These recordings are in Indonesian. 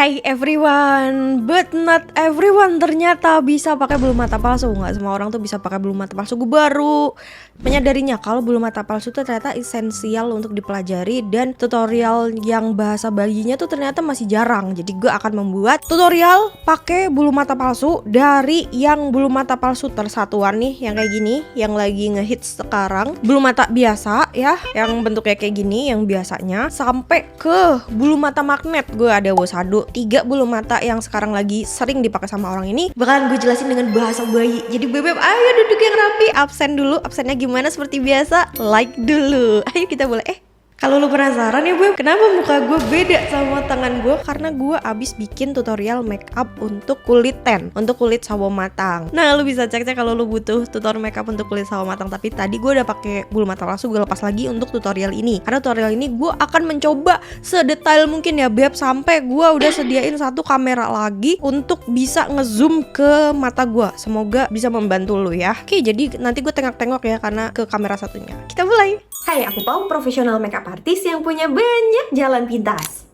Hey everyone, but not everyone ternyata bisa pakai bulu mata palsu. Nggak semua orang tuh bisa pakai bulu mata palsu. Gue baru menyadarinya kalau bulu mata palsu tuh ternyata esensial untuk dipelajari, dan tutorial yang bahasa bayinya tuh ternyata masih jarang. Jadi gue akan membuat tutorial pakai bulu mata palsu dari yang bulu mata palsu tersatuan nih, yang kayak gini, yang lagi ngehits sekarang. Bulu mata biasa ya, yang bentuknya kayak gini, yang biasanya, sampai ke bulu mata magnet. Gue ada Wosado, 3 bulu mata yang sekarang lagi sering dipakai sama orang ini bakalan gue jelasin dengan bahasa bayi. Jadi bebek, ayo duduk yang rapi, absen dulu. Absennya gimana? Seperti biasa, like dulu. Ayo kita boleh. Kalau lu penasaran ya Beb, kenapa muka gue beda sama tangan gue? Karena gue abis bikin tutorial makeup untuk kulit tan, untuk kulit sawo matang. Nah, lu bisa cek kalau lu butuh tutorial makeup untuk kulit sawo matang. Tapi tadi gue udah pakai bulu mata palsu, gue lepas lagi untuk tutorial ini. Karena tutorial ini gue akan mencoba sedetail mungkin ya Beb, sampai gue udah sediain satu kamera lagi untuk bisa ngezoom ke mata gue. Semoga bisa membantu lu ya. Oke, jadi nanti gue tengok-tengok ya karena ke kamera satunya. Kita mulai. Hai, aku Pau, profesional makeup artist yang punya banyak jalan pintas.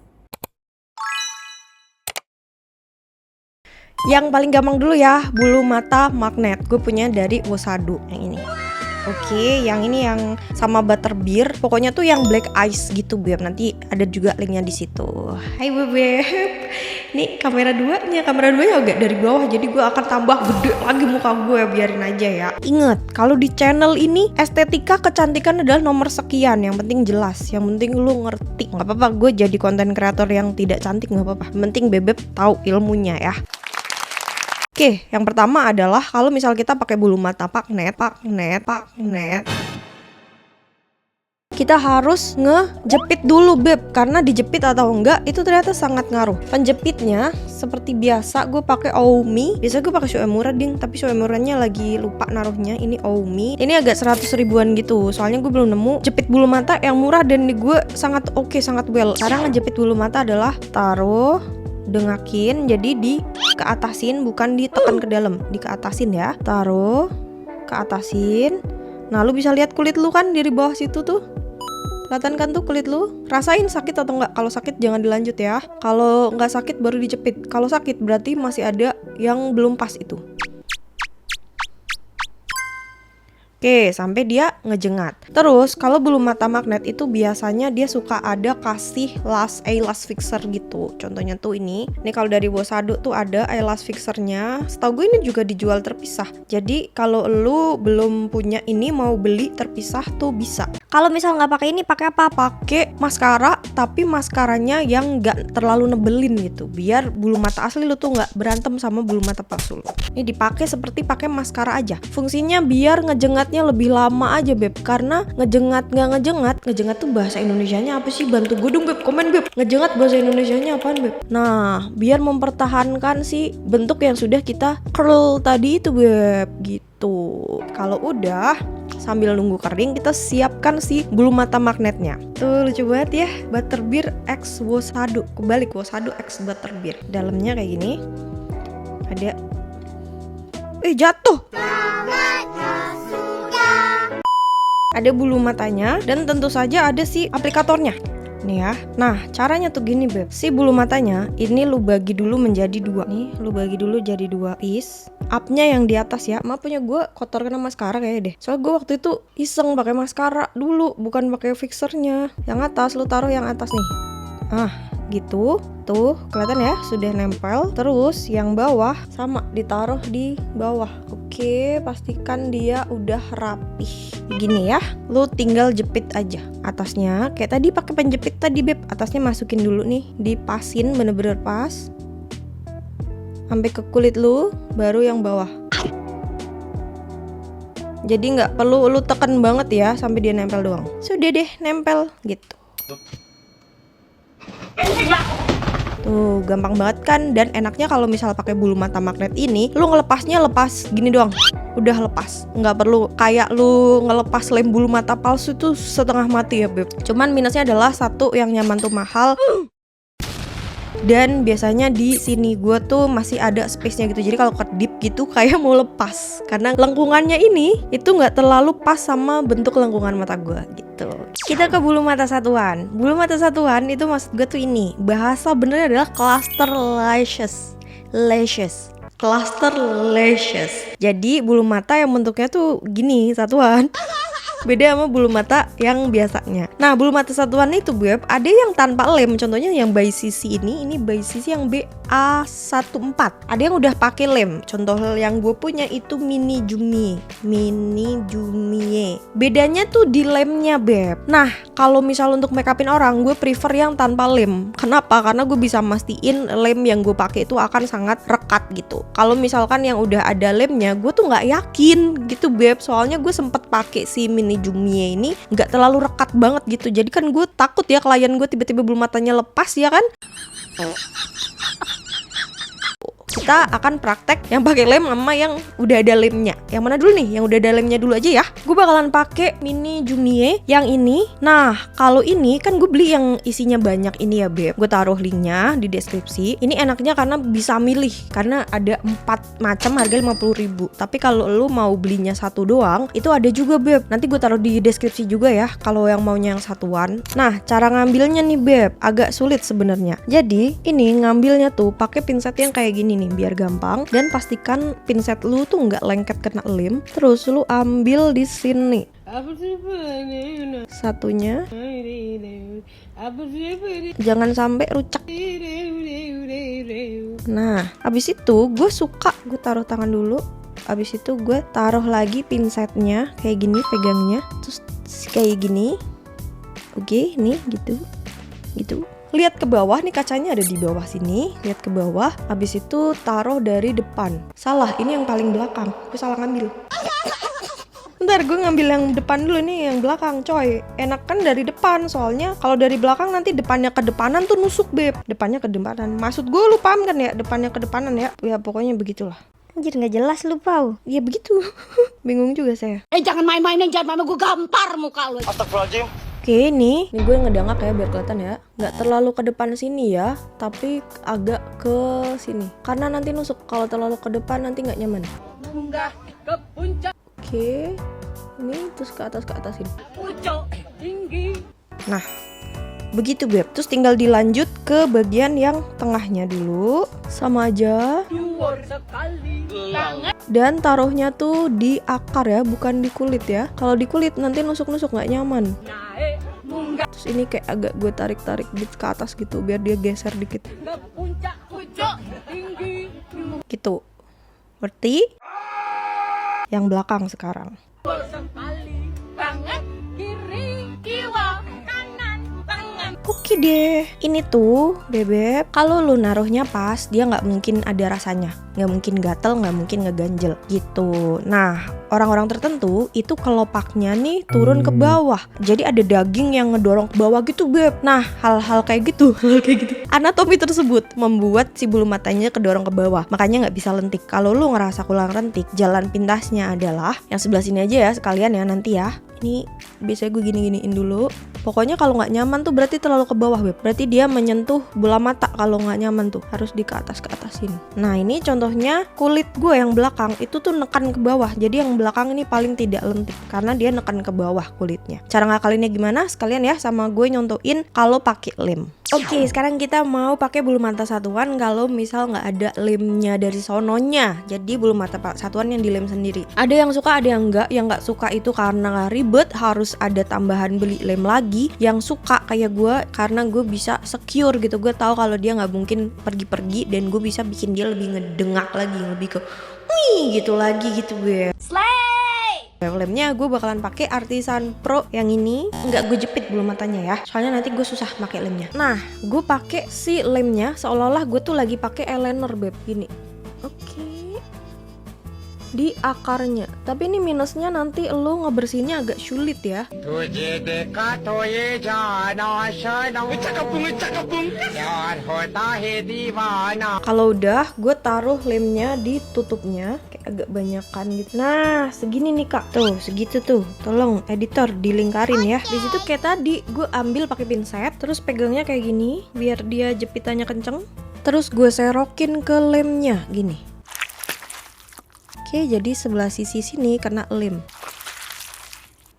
Yang paling gampang dulu ya, bulu mata magnet. Gue punya dari Wosado yang ini. Oke, yang ini yang sama butterbeer. Pokoknya tuh yang black ice gitu Beb. Nanti ada juga linknya di situ. Hai Beb. Nih kamera 2-nya agak dari bawah, jadi gue akan tambah gede lagi muka gue, biarin aja ya. Ingat, kalau di channel ini estetika kecantikan adalah nomor sekian. Yang penting jelas, yang penting lu ngerti. Gak apa-apa gue jadi konten kreator yang tidak cantik, gak apa-apa. Penting Bebek tahu ilmunya ya. Oke, yang pertama adalah kalau misal kita pakai bulu mata magnet, kita harus ngejepit dulu Beb, karena dijepit atau enggak itu ternyata sangat ngaruh. Penjepitnya seperti biasa gue pakai Oumi. Biasa gue pakai Shoemura ding, tapi Shoemuranya lagi lupa naruhnya. Ini Oumi. Ini agak 100 ribuan gitu. Soalnya gue belum nemu jepit bulu mata yang murah dan di gue sangat oke, sangat well. Cara ngejepit bulu mata adalah taruh, dengakin, jadi di keatasin, bukan ditekan ke dalam, di keatasin ya. Taruh, keatasin. Nah, lu bisa lihat kulit lu kan dari bawah situ tuh. Kelihatan kan tuh kulit lu? Rasain sakit atau enggak. Kalau sakit jangan dilanjut ya. Kalau nggak sakit baru dijepit. Kalau sakit berarti masih ada yang belum pas itu. Oke, sampai dia ngejengat. Terus kalau bulu mata magnet itu biasanya dia suka ada kasih eyelash fixer gitu. Contohnya tuh ini kalau dari Wosado tuh ada eyelash fixernya. Setahu gue ini juga dijual terpisah. Jadi kalau lu belum punya ini, mau beli terpisah tuh bisa. Kalau misal nggak pakai ini, pakai apa? Pakai maskara, tapi maskaranya yang nggak terlalu nebelin gitu. Biar bulu mata asli lu tuh nggak berantem sama bulu mata palsu lu. Ini dipakai seperti pakai maskara aja. Fungsinya biar ngejengatnya lebih lama aja Beb, karena ngejengat tuh bahasa Indonesianya apa sih? Bantu gue dong Beb, komen Beb. Ngejengat bahasa Indonesianya apaan Beb? Nah, biar mempertahankan si bentuk yang sudah kita curl tadi itu Beb, gitu. Kalau udah, sambil nunggu kering kita siapkan si bulu mata magnetnya. Tuh lucu banget ya, butterbeer x Wosado. Kebalik, Wosado x butterbeer. Dalamnya kayak gini. Ada jatuh. Ada bulu matanya dan tentu saja ada si aplikatornya. Nih ya. Nah, caranya tuh gini Beb. Si bulu matanya ini lu bagi dulu menjadi 2. Nih, lu bagi dulu jadi 2 piece. Upnya yang di atas ya. Maaf punya gue kotor kena maskara kayaknya deh. Soalnya gue waktu itu iseng pakai maskara dulu, bukan pakai fixernya. Yang atas lu taruh yang atas nih. Gitu. Tuh, kelihatan ya sudah nempel. Terus yang bawah sama ditaruh di bawah. Oke, pastikan dia udah rapih. Gini ya, lu tinggal jepit aja atasnya. Kayak tadi pakai penjepit tadi Beb. Atasnya masukin dulu nih, dipasin bener-bener pas sampai ke kulit lu, baru yang bawah. Jadi nggak perlu lu tekan banget ya sampai dia nempel doang. Sudah deh, nempel gitu. Tuh, gampang banget kan, dan enaknya kalau misal pakai bulu mata magnet ini, lu ngelepasnya lepas gini doang. Udah lepas. Nggak perlu kayak lu ngelepas lem bulu mata palsu tuh setengah mati ya, Beb. Cuman minusnya adalah satu, yang nyaman tuh mahal. Dan biasanya di sini gue tuh masih ada space-nya gitu. Jadi kalau kedip gitu kayak mau lepas. Karena lengkungannya ini itu nggak terlalu pas sama bentuk lengkungan mata gue gitu. Kita ke bulu mata satuan. Bulu mata satuan itu maksud gue tuh ini. Bahasa benernya adalah cluster lashes. Cluster lashes. Jadi bulu mata yang bentuknya tuh gini satuan. Beda sama bulu mata yang biasanya. Nah, bulu mata satuan itu beb, ada yang tanpa lem. Contohnya yang by sisi ini by sisi yang BA14. Ada yang udah pakai lem. Contoh yang gue punya itu mini Jumie. Bedanya tuh di lemnya beb. Nah, kalau misal untuk make upin orang, gue prefer yang tanpa lem. Kenapa? Karena gue bisa mastiin lem yang gue pakai itu akan sangat rekat gitu. Kalau misalkan yang udah ada lemnya, gue tuh nggak yakin gitu beb. Soalnya gue sempet pakai si mini Jumie ini nggak terlalu rekat banget gitu. Jadi kan gue takut ya klien gue tiba-tiba bulu matanya lepas ya kan. Kita akan praktek yang pakai lem sama yang udah ada lemnya. Yang mana dulu nih? Yang udah ada lemnya dulu aja ya. Gue bakalan pakai mini Jumie yang ini. Nah, kalau ini kan gue beli yang isinya banyak ini ya beb. Gue taruh linknya di deskripsi. Ini enaknya karena bisa milih, karena ada 4 macam harga 50.000. Tapi kalau lu mau belinya satu doang, itu ada juga beb. Nanti gue taruh di deskripsi juga ya kalau yang maunya yang satuan. Nah, cara ngambilnya nih beb, agak sulit sebenarnya. Jadi, ini ngambilnya tuh pakai pinset yang kayak gini nih biar gampang, dan pastikan pinset lu tuh nggak lengket kena lem. Terus lu ambil di sini satunya, jangan sampai rucek. Nah, abis itu gue suka gue taruh tangan dulu. Abis itu gue taruh lagi pinsetnya kayak gini, pegangnya terus kayak gini. Oke, nih gitu. Lihat ke bawah nih, kacanya ada di bawah sini. Lihat ke bawah, habis itu taruh dari depan. Salah, ini yang paling belakang. Gue salah ngambil. Bentar, gue ngambil yang depan dulu nih, yang belakang coy. Enak kan dari depan, soalnya kalau dari belakang nanti depannya ke depanan tuh nusuk beb. Depannya ke depanan. Maksud gue lu paham kan ya, depannya ke depanan ya. Ya pokoknya begitulah. Anjir gak jelas lu Pau. Ya begitu. Bingung juga saya. Jangan main-mainin, jangan main, gue gampar muka lu. Astagfirullahaladzim. Oke, nih gue ngedangak ya biar kelihatan ya. Nggak terlalu ke depan sini ya, tapi agak ke sini. Karena nanti nusuk, kalau terlalu ke depan nanti nggak nyaman. Munggah ke puncak. Oke, ini terus ke atasin. Pucuk tinggi. Nah, begitu beb. Terus tinggal dilanjut ke bagian yang tengahnya dulu. Sama aja. Luar sekali. Dan taruhnya tuh di akar ya, bukan di kulit ya. Kalau di kulit nanti nusuk-nusuk nggak nyaman. Naik munggah Terus ini kayak agak gue tarik-tarik gitu ke atas gitu, biar dia geser dikit. ke puncak. Pucuk tinggi. Gitu. Berarti yang belakang sekarang. Luar sekali. Tangan kiri, kiwa, kanan, tangan. Oke deh, ini tuh bebek, kalau lu naruhnya pas, dia nggak mungkin ada rasanya, nggak mungkin gatel, nggak mungkin ngeganjel gitu. Nah, orang-orang tertentu itu kelopaknya nih turun ke bawah, jadi ada daging yang ngedorong ke bawah gitu beb. Nah, hal-hal kayak gitu, anatomi tersebut membuat si bulu matanya kedorong ke bawah, makanya nggak bisa lentik. Kalau lu ngerasa kurang lentik, jalan pintasnya adalah yang sebelah sini aja ya sekalian ya nanti ya. Ini biasanya gue gini-giniin dulu. Pokoknya kalau nggak nyaman tuh berarti terlalu ke bawah beb. Berarti dia menyentuh bola mata. Kalau nggak nyaman tuh harus di ke atasin. Nah ini contohnya kulit gue yang belakang itu tuh nekan ke bawah. Jadi yang belakang ini paling tidak lentik karena dia nekan ke bawah kulitnya. Cara ngakalinnya gimana? Sekalian ya sama gue nyontoin kalau pakai lem. Oke, sekarang kita mau pakai bulu mata satuan kalau misal nggak ada lemnya dari sononya. Jadi bulu mata satuan yang dilem sendiri. Ada yang suka, ada yang enggak. Yang nggak suka itu karena ribet, harus ada tambahan beli lem lagi. Yang suka kayak gue karena gue bisa secure gitu. Gue tahu kalau dia nggak mungkin pergi-pergi dan gue bisa bikin dia lebih ngedengak lagi, lebih ke wih gitu lagi gitu gue. Lemnya gue bakalan pakai Artisan Pro yang ini. Nggak gue jepit bulu matanya ya, soalnya nanti gue susah pakai lemnya. Nah, gue pakai si lemnya seolah-olah gue tuh lagi pakai eyeliner beb gini. Oke. Di akarnya. Tapi ini minusnya nanti lo ngebersihinnya agak sulit ya. Kalau udah, gue taruh lemnya di tutupnya kayak agak banyakan gitu. Nah, segini nih kak. Tuh, segitu tuh. Tolong editor dilingkarin ya. Di situ kayak tadi, gue ambil pakai pinset, terus pegangnya kayak gini, biar dia jepitannya kenceng. Terus gue serokin ke lemnya gini. Oke, jadi sebelah sisi sini kena lem.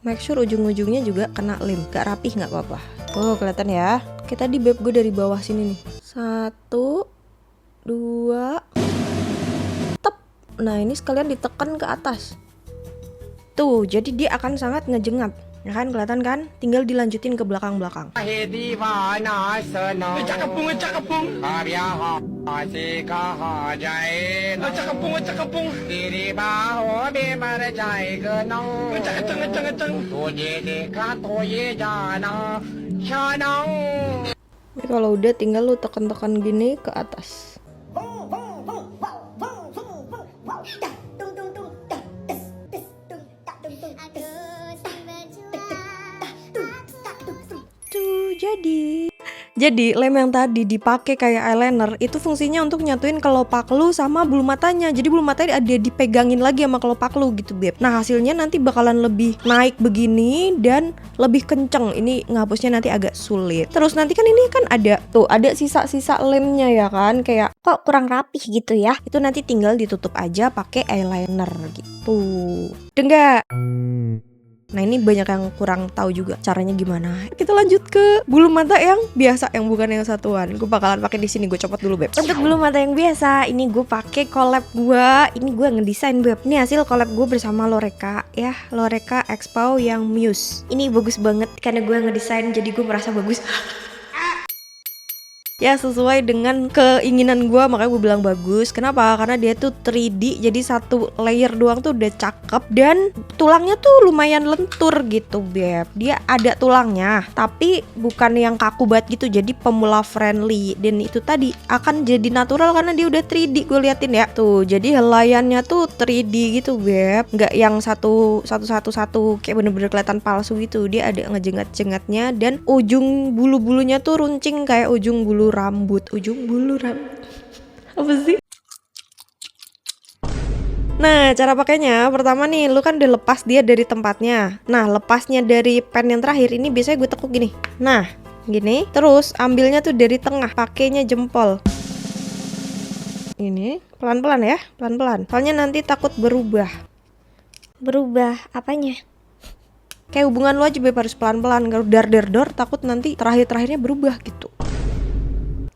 Make sure ujung-ujungnya juga kena lem. Gak rapih gak apa-apa. Tuh kelihatan ya. Oke tadi beb gue dari bawah sini nih. 1, 2. Tep. Nah ini sekalian ditekan ke atas. Tuh jadi dia akan sangat ngejengat. Ya kan kelihatan kan? Tinggal dilanjutin ke belakang-belakang. Ini kalau udah tinggal lu tekan-tekan gini ke atas. Tuh jadi lem yang tadi dipakai kayak eyeliner itu fungsinya untuk nyatuin kelopak lu sama bulu matanya. Jadi bulu matanya ada dipegangin lagi sama kelopak lu gitu beb. Nah hasilnya nanti bakalan lebih naik begini dan lebih kenceng. Ini ngapusnya nanti agak sulit. Terus nanti kan ini kan ada tuh ada sisa-sisa lemnya ya kan, kayak kok kurang rapih gitu ya. Itu nanti tinggal ditutup aja pakai eyeliner gitu. Dengar? Nah ini banyak yang kurang tahu juga caranya gimana. Kita lanjut ke bulu mata yang biasa, yang bukan yang satuan. Gue bakalan pakai di sini. Gue copot dulu beb. Untuk bulu mata yang biasa, ini gue pakai collab gue. Ini gue ngedesain beb. Ini hasil collab gue bersama Loreka ya, Loreka Expo yang Muse. Ini bagus banget karena gue ngedesain, jadi gue merasa bagus. Ya sesuai dengan keinginan gue, makanya gue bilang bagus. Kenapa? Karena dia tuh 3D, jadi satu layer doang tuh udah cakep. Dan tulangnya tuh lumayan lentur gitu beb. Dia ada tulangnya, tapi bukan yang kaku banget gitu. Jadi pemula friendly. Dan itu tadi akan jadi natural karena dia udah 3D. Gue liatin ya. Tuh jadi helaiannya tuh 3D gitu beb. Nggak yang satu kayak bener-bener kelihatan palsu gitu. Dia ada ngejengat-jengatnya. Dan ujung bulu-bulunya tuh runcing kayak ujung bulu rambut. Apa sih? Nah cara pakainya pertama nih, lu kan udah lepas dia dari tempatnya. Nah lepasnya dari pen yang terakhir ini biasanya gue tekuk gini. Nah gini, terus ambilnya tuh dari tengah, pakainya jempol. Ini pelan-pelan ya, pelan-pelan. Soalnya nanti takut berubah. Berubah apanya? Kayak hubungan lu aja beb, harus pelan-pelan. Kalau dar takut nanti terakhir-terakhirnya berubah gitu.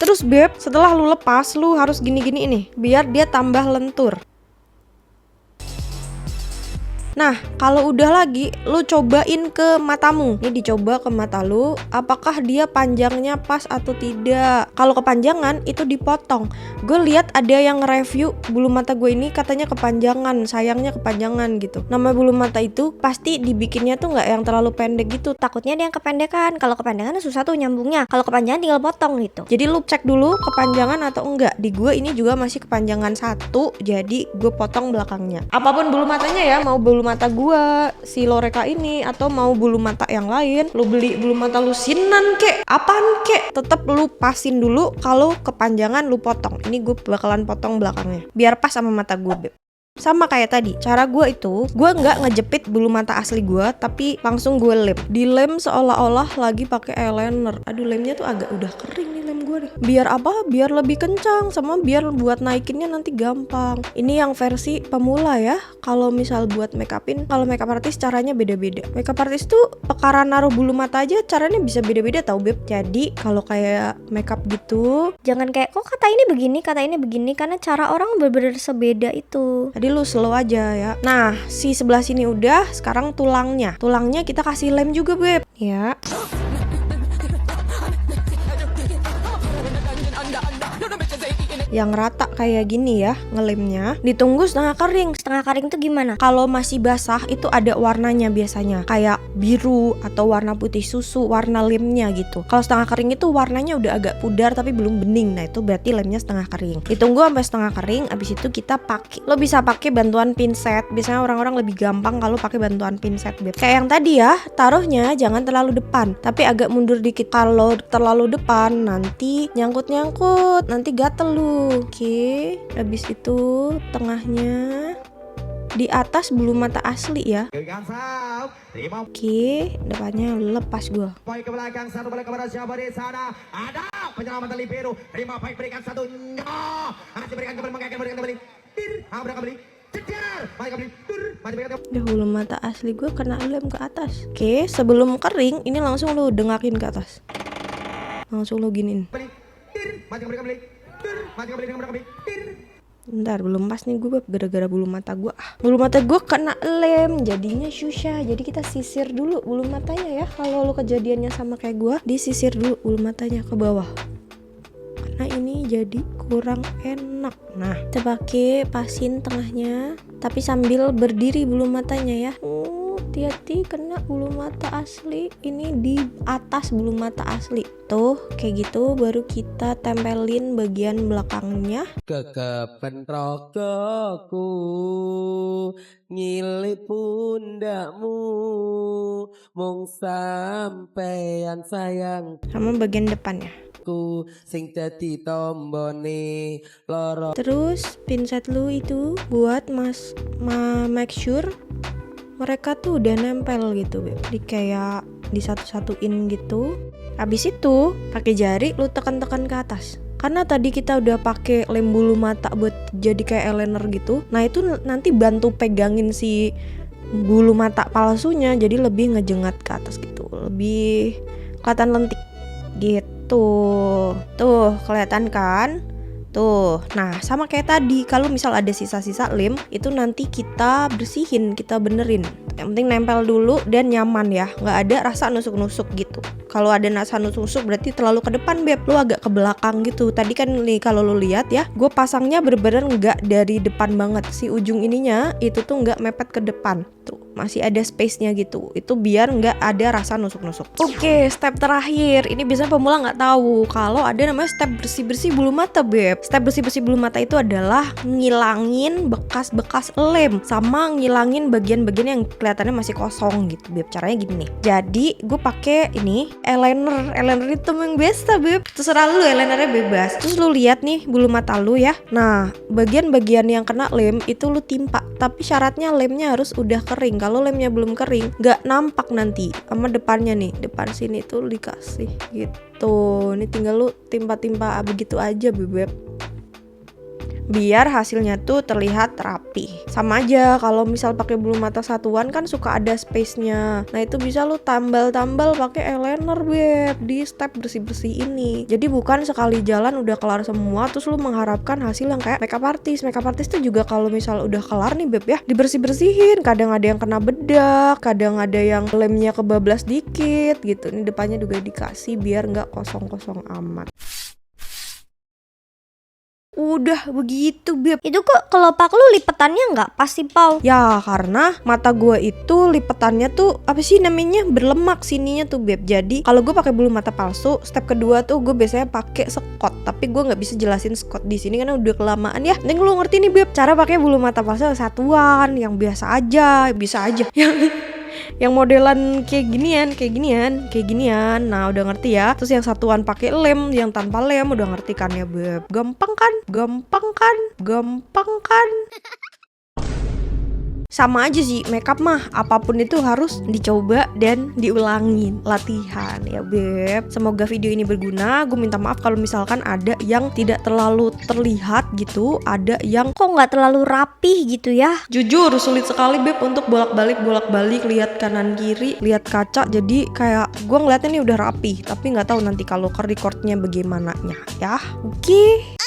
Terus beb, setelah lu lepas, lu harus gini-gini nih, biar dia tambah lentur. Nah, kalau udah lagi, lu cobain ke matamu. Ini dicoba ke mata lu, apakah dia panjangnya pas atau tidak. Kalau kepanjangan, itu dipotong. Gue lihat ada yang review bulu mata gue ini katanya kepanjangan, sayangnya kepanjangan gitu. Nama bulu mata itu pasti dibikinnya tuh nggak yang terlalu pendek gitu. Takutnya dia yang kependekan. Kalau kependekan susah tuh nyambungnya. Kalau kepanjangan tinggal potong gitu. Jadi lu cek dulu kepanjangan atau enggak. Di gue ini juga masih kepanjangan 1, jadi gue potong belakangnya. Apapun bulu matanya ya, mau bulu mata gua si Loreka ini atau mau bulu mata yang lain, lu beli bulu mata lusinan kek, apaan kek, tetep lu pasin dulu. Kalau kepanjangan lu potong. Ini gue bakalan potong belakangnya biar pas sama mata gue beb. Sama kayak tadi, cara gue itu, gue nggak ngejepit bulu mata asli gue, tapi langsung gue lem. Dilem seolah-olah lagi pakai eyeliner. Aduh lemnya tuh agak udah kering nih lem gue deh. Biar apa? Biar lebih kencang, sama biar buat naikinnya nanti gampang. Ini yang versi pemula ya. Kalau misal buat make upin, kalau makeup artist caranya beda-beda. Makeup artist tuh pekaran naruh bulu mata aja caranya bisa beda-beda tau beb. Jadi kalau kayak makeup gitu, jangan kayak kok kata ini begini, karena cara orang bener-bener sebeda itu. Jadi lu slow aja ya. Nah, si sebelah sini udah, sekarang tulangnya. Tulangnya kita kasih lem juga, beb. Ya. Yang rata kayak gini ya ngelemnya. Ditunggu setengah kering. Setengah kering tuh gimana? Kalau masih basah itu ada warnanya biasanya, kayak biru atau warna putih susu, warna lemnya gitu. Kalau setengah kering itu warnanya udah agak pudar tapi belum bening. Nah itu berarti lemnya setengah kering. Ditunggu sampai setengah kering, abis itu kita pakai. Lo bisa pakai bantuan pinset. Biasanya orang-orang lebih gampang kalau pakai bantuan pinset, beb. Kayak yang tadi ya, taruhnya jangan terlalu depan, tapi agak mundur dikit. Kalau terlalu depan nanti nyangkut-nyangkut, nanti gatel lu. Oke, habis itu tengahnya di atas bulu mata asli ya. Oke, depannya lepas gua. Poin ke belakang, satu balik kepada siapa di sana? Ada penyelamatan Libero. Terima poin, berikan satu. Masih berikan kembali, berikan kembali. Berikan kembali. Cecer. Baik kembali. Udah bulu mata asli gue kena lem ke atas. Oke, sebelum kering ini langsung lu dengakin ke atas. Langsung lu giniin. Bentar, belum pas nih gue Beb, gara-gara bulu mata gue. Bulu mata gue kena lem, jadinya susah. Jadi kita sisir dulu bulu matanya ya. Kalau lu kejadiannya sama kayak gue, disisir dulu bulu matanya ke bawah. Karena ini jadi kurang enak. Nah, kita pakai pasin tengahnya, tapi sambil berdiri bulu matanya ya. Hati-hati kena bulu mata asli. Ini di atas bulu mata asli. Tuh, kayak gitu baru kita tempelin bagian belakangnya. Kekepen rokokku ngilip pundakmu mung sampeyan sayangku Sama bagian depannya. sing dadi tombone loro. Terus pinset lu itu buat make sure mereka tuh udah nempel gitu, Beb. Di kayak disatu-satuin gitu. Habis itu pakai jari lu tekan-tekan ke atas. Karena tadi kita udah pakai lem bulu mata buat jadi kayak eyeliner gitu. Nah, itu nanti bantu pegangin si bulu mata palsunya, jadi lebih ngejengat ke atas gitu. Lebih kelihatan lentik gitu. Tuh, kelihatan kan? Tuh, nah sama kayak tadi, kalau misal ada sisa-sisa lem, itu nanti kita bersihin, kita benerin. Yang penting nempel dulu dan nyaman ya, nggak ada rasa nusuk-nusuk gitu. Kalau ada rasa nusuk-nusuk berarti terlalu ke depan, Beb, lu agak ke belakang gitu. Tadi kan nih kalau lu lihat ya, gue pasangnya bener-bener nggak dari depan banget. Si ujung ininya itu tuh nggak mepet ke depan. Tuh, masih ada space-nya gitu. Itu biar nggak ada rasa nusuk-nusuk. Oke, step terakhir. Ini biasanya pemula nggak tahu kalau ada namanya step bersih-bersih bulu mata, Beb. Step bersih-bersih bulu mata itu adalah ngilangin bekas-bekas lem sama ngilangin bagian-bagian yang kelihatannya masih kosong gitu, Beb. Caranya gini nih. Jadi, gue pakai ini eyeliner itu yang biasa, Beb. Terserah lu, eyelinernya bebas. Terus lu lihat nih bulu mata lu ya. Nah, bagian-bagian yang kena lem itu lu timpa. Tapi syaratnya lemnya harus udah kering. Kalau lemnya belum kering, nggak nampak nanti sama depannya nih. Depan sini tuh dikasih gitu. Ini tinggal lu timpa-timpa begitu aja, Beb. Biar hasilnya tuh terlihat rapi. Sama aja kalau misal pakai bulu mata satuan kan suka ada space-nya. Nah, itu bisa lu tambal-tambal pakai eyeliner, Beb, di step bersih-bersih ini. Jadi bukan sekali jalan udah kelar semua terus lu mengharapkan hasil yang kayak makeup artist. Makeup artist tuh juga kalau misal udah kelar nih, Beb ya, dibersih-bersihin. Kadang ada yang kena bedak, kadang ada yang lemnya kebablas dikit gitu. Ini depannya juga dikasih biar nggak kosong-kosong amat. Udah begitu, Beb. Itu kok kelopak lu lipetannya nggak pas sih, Pau? Ya karena mata gue itu lipetannya tuh apa sih namanya, berlemak sininya tuh, Beb. Jadi kalau gue pakai bulu mata palsu, step kedua tuh gue biasanya pakai sekot. Tapi gue nggak bisa jelasin sekot di sini karena udah kelamaan ya. Nih lu ngerti nih, Beb, cara pakai bulu mata palsu satuan yang biasa aja, bisa aja. Yang modelan kayak ginian. Nah, udah ngerti ya. Terus yang satuan pakai lem, yang tanpa lem udah ngerti kan ya, Beb. Gampang kan? Sama aja sih, makeup mah apapun itu harus dicoba dan diulangin, latihan ya, Beb. Semoga video ini berguna. Gue minta maaf kalau misalkan ada yang tidak terlalu terlihat gitu, ada yang Kok nggak terlalu rapih gitu ya? jujur sulit sekali, Beb, untuk bolak-balik lihat kanan kiri, lihat kaca. Jadi kayak gue ngeliatnya nih udah rapi, tapi nggak tahu nanti kalau ke recordnya bagaimana ya. Oke.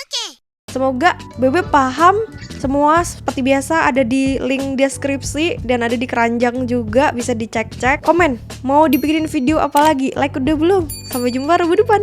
Semoga Bebe paham. Semua seperti biasa ada di link deskripsi dan ada di keranjang juga, bisa dicek-cek. Komen, mau dibikinin video apa lagi? Like udah belum? Sampai jumpa minggu depan.